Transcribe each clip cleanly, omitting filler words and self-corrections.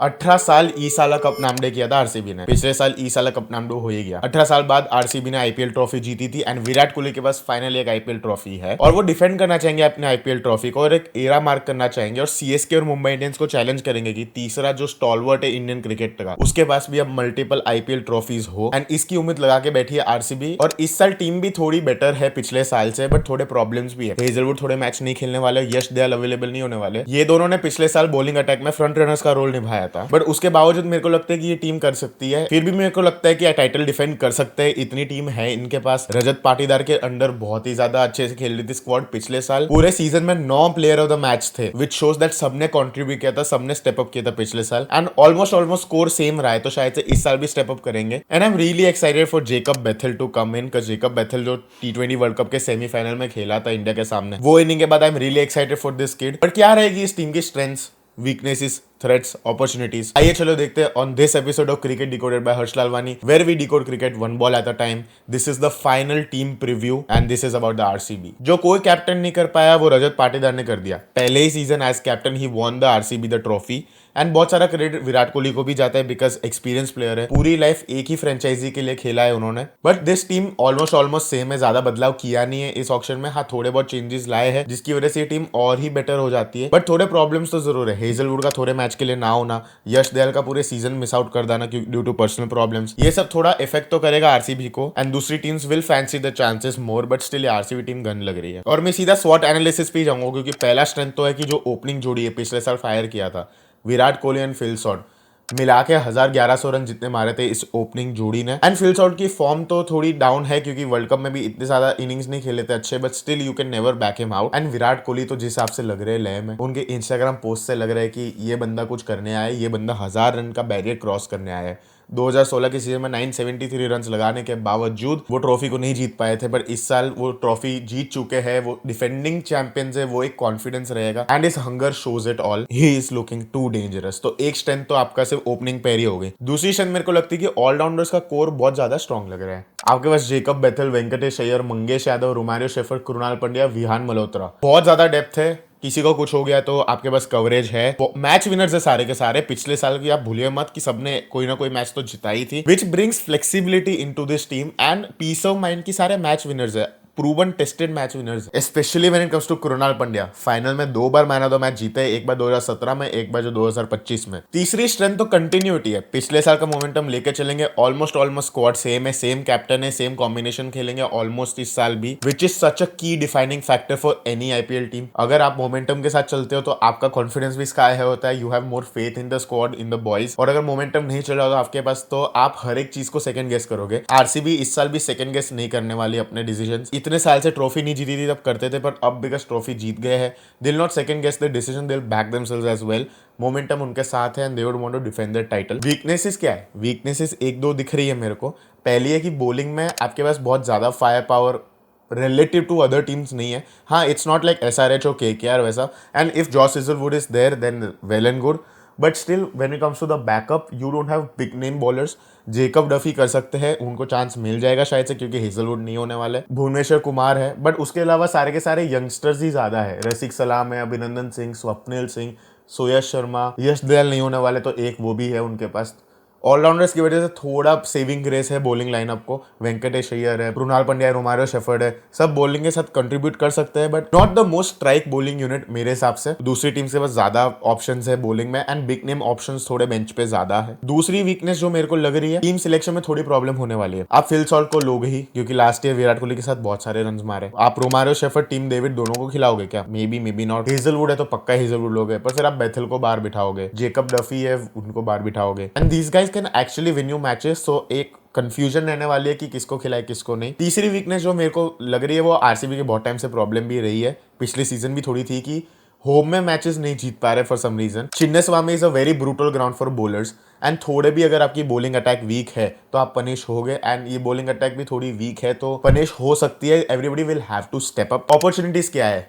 18 साल ई साला कप नामडे किया था आरसीबी ने। पिछले साल ई साला कप नामडो हो ही गया। 18 साल बाद आरसीबी ने आईपीएल ट्रॉफी जीती थी एंड विराट कोहली के पास फाइनली एक आईपीएल ट्रॉफी है और वो डिफेंड करना चाहेंगे अपने आईपीएल ट्रॉफी को और एक एरा मार्क करना चाहेंगे और सीएसके और मुंबई इंडियंस को चैलेंज करेंगे कि तीसरा जो स्टॉलवर्ट है इंडियन क्रिकेट का, उसके पास भी अब मल्टीपल आईपीएल ट्रॉफीज हो एंड इसकी उम्मीद लगा के बैठी है आरसीबी। और इस साल टीम भी थोड़ी बेटर है पिछले साल से, बट थोड़े प्रॉब्लम्स भी है। हेजलवुड थोड़े मैच नहीं खेलने वाले, यश दयाल अवेलेबल नहीं होने वाले। ये दोनों ने पिछले साल बॉलिंग अटैक में फ्रंट रनर्स का रोल निभाया था, बट उसके बावजूद मेरे को लगता है कि ये टीम कर सकती है। फिर भी मेरे को लगता है कि टाइटल डिफेंड कर सकते हैं, इतनी टीम है इनके पास। रजत पाटीदार के अंडर बहुत ही ज्यादा अच्छे से खेल रही थी स्क्वाड। पिछले साल पूरे सीजन में 9 प्लेयर ऑफ द मैच थे, विच शोज दैट सबने कंट्रीब्यूट किया था, सबने स्टेप अप किया था पिछले साल एंड ऑलमोस्ट स्कोर सेम रहा है, तो शायद से इस साल भी स्टेप अप करेंगे। And I am really excited for Jacob Bethell to come in, Jacob Bethell जो T20 वर्ल्ड कप के सेमीफाइनल में खेला था इंडिया के सामने, वो इनिंग के बाद आई am really excited for this kid. But क्या रहेगी इस टीम की स्ट्रेंथ्स, weaknesses, threats, opportunities? आइए चलो देखते हैं on this episode of Cricket Decoded by Harsh Lalwani, where we decode cricket one ball at a time. This is the final team preview and this is about the RCB. जो कोई captain नहीं कर पाया वो रजत पाटीदार ने कर दिया। पहले ही सीजन एज कैप्टन ही won the RCB the trophy and बहुत सारा क्रेडिट विराट कोहली को भी जाता है बिकॉज एक्सपीरियंस प्लेयर है, पूरी लाइफ एक ही फ्रेंचाइजी के लिए खेला है उन्होंने। But this team almost same है, ज्यादा बदलाव किया नहीं है इस ऑक्शन में। हाँ, थोड़े बहुत चेंजेस लाए हैं जिसकी वजह से ये टीम और ही बेटर हो जाती है, बट थोड़े प्रॉब्लम्स तो जरूर है। हेजलवुड का थोड़े मैच के लिए ना होना, यश दयाल का पूरे सीजन मिस आउट कर देना ड्यू टू पर्सनल प्रॉब्लम्स, ये सब थोड़ा इफेक्ट तो करेगा आरसीबी को एंड दूसरी teams will fancy the chances more, but still RCB team gun लग रही है। और मैं सीधा स्वॉट एनालिसिस पे जाऊंगा क्योंकि पहला स्ट्रेंथ तो है कि जो ओपनिंग जोड़ी है पिछले साल फायर किया था, Virat Kohli and Phil Salt, मिला के 1111 रन जितने मारे थे इस ओपनिंग जोड़ी ने। एंड फिल सॉल्ट की फॉर्म तो थोड़ी डाउन है क्योंकि वर्ल्ड कप में भी इतने ज्यादा इनिंग्स नहीं खेले थे अच्छे, but still you can never back him out. And Virat Kohli तो जिस हिसाब से लग रहे हैं लय में, उनके इंस्टाग्राम पोस्ट से लग रहा है कि ये बंदा कुछ करने आया है, ये बंदा 1000 रन का बैरियर क्रॉस करने आया है। 2016 के सीजन में 973 रन लगाने के बावजूद वो ट्रॉफी को नहीं जीत पाए थे, पर इस साल वो ट्रॉफी जीत चुके हैं, वो डिफेंडिंग चैंपियंस है, वो एक कॉन्फिडेंस रहेगा एंड इस hunger shows it all. He is looking too dangerous. तो एक स्ट्रेंथ तो आपका सिर्फ ओपनिंग पैर ही हो गई। दूसरी स्ट्रेंथ मेरे को लगती है कि ऑलराउंडर्स का कोर बहुत ज्यादा स्ट्रॉन्ग लग रहा है। आपके पास Jacob Bethell, Venkatesh Iyer, Mangesh Yadav, Romario Shepherd, Krunal Pandya, Vihan Malhotra, बहुत ज्यादा डेप्थ है। किसी को कुछ हो गया तो आपके पास कवरेज है। मैच विनर्स है सारे के सारे। पिछले साल की आप भूलिए मत कि सबने कोई ना कोई मैच तो जिताई थी, which brings flexibility into this team and peace of mind की सारे मैच विनर्स है, proven tested match winners, especially when it comes to Krunal Pandya. Final में 2 बार मैन ऑफ द मैच जीते, एक बार 2017 में, एक बार जो 2025 में। तीसरी स्ट्रेंथ तो कंटिन्यूटी है, पिछले साल का मोमेंटम लेके चलेंगे। ऑलमोस्ट स्क्वाड सेम है, सेम कैप्टन है, सेम कॉम्बिनेशन खेलेंगे ऑलमोस्ट इस साल भी, विच इज सच अ की defining factor for any IPL team. अगर आप मोमेंटम के साथ चलते हो तो आपका कॉन्फिडेंस भी स्काई हाई होता है, you have more faith in the squad, in the boys. और अगर मोमेंटम नहीं चल रहा तो आपके पास, तो आप हर एक चीज को सेकंड गेस करोगे। आरसीबी इस साल भी सेकंड गेस नहीं करने वाली अपने डिसीजन। इतने साल से ट्रॉफी नहीं जीती थी तब करते थे, पर अब बिकॉज ट्रॉफी जीत गए हैं, they will not second guess the decision, they will back themselves as well. Momentum उनके साथ है and they would want to defend the title. Weaknesses क्या है? वीकनेसेस एक दो दिख रही है मेरे को। पहली है कि बॉलिंग में आपके पास बहुत ज्यादा fire power relative to other teams नहीं है। हाँ, इट्स नॉट लाइक SRH और KKR वैसा, and if Josh Hazlewood is there then well and good, but still when it comes to the backup you don't have big name bowlers. Jacob Duffy कर सकते हैं, उनको chance मिल जाएगा शायद से क्योंकि हेजलवुड नहीं होने वाले। भुवनेश्वर कुमार है, बट उसके अलावा सारे के सारे यंगस्टर्स ही ज्यादा है। रसिक सलाम है, अभिनंदन सिंह, स्वप्निल सिंह, सुयश शर्मा, यश दयाल नहीं होने वाले तो एक वो भी है उनके पास। ऑलराउंडर्स की वजह से थोड़ा सेविंग ग्रेस है बॉलिंग लाइनअप को। वेंकटेश अय्यर है, कृणाल पंड्या, रोमारियो शेफर्ड है, सब बॉलिंग के साथ कंट्रीब्यूट कर सकते हैं, but not the most strike bowling unit मेरे हिसाब से। दूसरी टीम से बस ज्यादा ऑप्शंस है बॉलिंग में एंड बिग नेम ऑप्शंस थोड़े बेंच पे ज्यादा है। दूसरी वीकनेस जो मेरे को लग रही है, टीम सिलेक्शन में थोड़ी प्रॉब्लम होने वाली है। आप फिल सॉल्ट को लोगे ही क्योंकि लास्ट ईयर विराट कोहली के साथ बहुत सारे रन मारे। आप रोमारियो शेफर्ड, टीम डेविड दोनों को खिलाओगे क्या? May be not. हेजलवुड है तो पक्का हेजलवुड लोगे, पर फिर आप बेथल को बाहर बिठाओगे, जेकब डफी है उनको बाहर बिठाओगे and these guys can actually win new matches. So एक कंफ्यूजन रहने वाली है कि किसको खिलाए किसको नहीं। तीसरी वीकनेस जो मेरे को लग रही है वो आरसीबी के बहुत टाइम से प्रॉब्लम भी रही है, पिछले सीजन भी थोड़ी थी, कि होम में मैचेस नहीं जीत पा रहे for some reason. Chinnaswamy is a very brutal ground for bowlers and थोड़े भी अगर आपकी बॉलिंग अटैक वीक है तो आप पनिश हो गए, एंड ये बॉलिंग अटैक भी थोड़ी वीक है तो पनिश हो सकती है। Everybody will have to step up. Opportunities क्या है?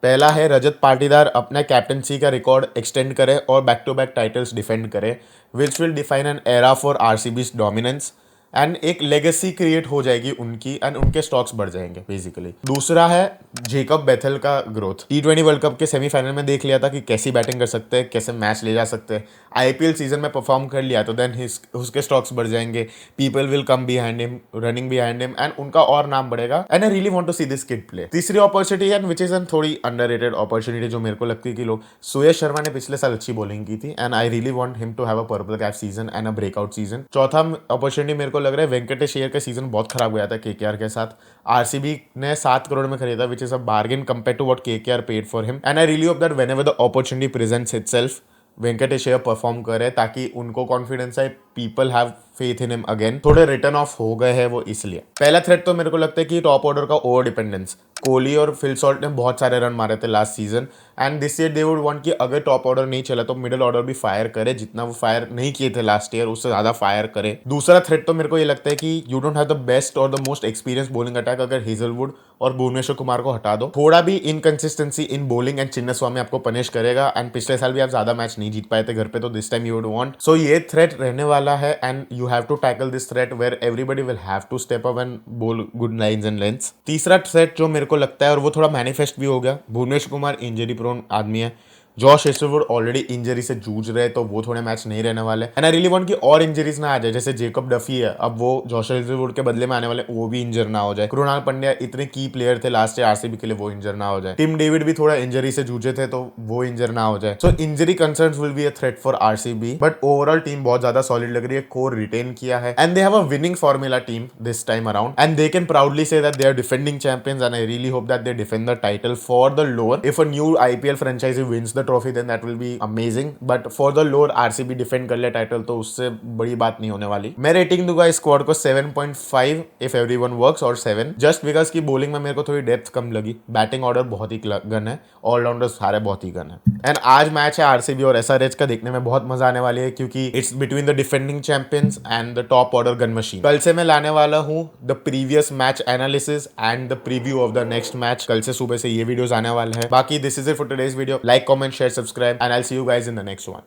पहला है रजत पाटीदार अपना कैप्टनसी का रिकॉर्ड एक्सटेंड करे और back to back titles defend करे, which will define an era for RCB's dominance. And एक लेगेसी क्रिएट हो जाएगी उनकी एंड उनके स्टॉक्स बढ़ जाएंगे बेसिकली। दूसरा है जेकब बेथेल का ग्रोथ। T20 वर्ल्ड कप के सेमीफाइनल में देख लिया था कि कैसी बैटिंग कर सकते हैं, कैसे मैच ले जा सकते हैं। IPL सीजन में परफॉर्म कर लिया तो देन उसके स्टॉक्स बढ़ जाएंगे, people will come behind him, running behind him, and उनका और नाम बढ़ेगा। And I really want to see this kid play. तीसरी opportunity and which is an थोड़ी अंडररेटेड अपॉर्चुनिटी जो मेरे को लगती है कि लोग, सुयश शर्मा ने पिछले साल अच्छी बॉलिंग की थी and I really want him to have a purple cap season and a breakout season. चौथा अपॉर्चुनिटी मेरे को लग रहा है वेंकटेश अय्यर का सीजन बहुत खराब गया था KKR के साथ। RCB ने 7 करोड़ में खरीदा, which is a bargain compare to what KKR paid for him, and I really hope that whenever the opportunity presents itself Venkatesh Iyer perform करे ताकि उनको कॉन्फिडेंस आए, people have faith in him again. थोड़े रिटर्न ऑफ हो गए हैं वो इसलिए। पहला थ्रेट तो मेरे को लगता है कि टॉप ऑर्डर का ओवर डिपेंडेंस। कोहली और फिल सॉल्ट ने बहुत सारे रन मारे थे last season and this year they would want कि अगर टॉप ऑर्डर नहीं चला तो मिडिल ऑर्डर भी फायर करे, जितना वो फायर नहीं किए थे लास्ट ईयर उससे ज्यादा फायर करे। दूसरा थ्रेट तो मेरे को ये लगता है कि you don't have the best और the most experience bowling attack अगर हेजलवुड और भुवनेश्वर कुमार को हटा दो। थोड़ा भी inconsistency in bowling and Chinnaswamy आपको पनिश करेगा एंड पिछले साल भी आप ज्यादा मैच नहीं जीत पाए थे घर पे, तो this time you would want. So ये थ्रेट रहने वाला है and you have to tackle this threat where everybody will have to step up and bowl good lines and lengths. तीसरा थ्रेट जो मेरे को लगता है और वो थोड़ा मैनिफेस्ट भी हो गया, भुवनेश्वर कुमार इंजरी प्रोन आदमी है, जॉश हेजलवुड ऑलरेडी इंजरी से जूझ रहे तो वो थोड़े मैच नहीं रहने वाले एंड आई रियली वांट कि और इंजरीज ना आ जाए। जैसे जेकब डफी है, अब वो जॉश हेजलवुड के बदले में आने वाले, वो भी इंजर ना हो जाए। कृणाल पंड्या इतने की प्लेयर थे लास्ट ईयर RCB के लिए, वो इंजर ना हो जाए। टिम डेविड भी थोड़ा इंजरी से जूझे थे तो वो इंजर ना हो जाए। So injury concerns will be a threat for RCB, but overall team बहुत ज्यादा सॉलिड लग रही है, कोर रिटेन किया है and they have a winning formula team this time around and they can proudly say that they are defending champions and I really hope that they defend the title for the lower. If a new IPL franchise wins the trophy then that will be amazing, but for the lower RCB defend कर ले title तो उससे बड़ी बात नहीं होने वाली। मैं रेटिंग दूंगा इस स्क्वाड को 7.5 इफ एवरीवन वर्क्स और 7 जस्ट बिकॉज की बॉलिंग में मेरे को थोड़ी डेप्थ कम लगी। बैटिंग ऑर्डर बहुत ही गन है, ऑलराउंडर सारे बहुत ही गन है एंड आज मैच है RCB और SRH का, देखने में बहुत मजा आने वाली है क्योंकि it's between the defending champions and the top order gun machine. कल से मैं लाने वाला हूँ the previous match analysis and the preview of the next match. कल से सुबह से ये वीडियोस आने वाले हैं। बाकी this is it for today's video. Like, comment, share, subscribe and I will see you guys in the next one.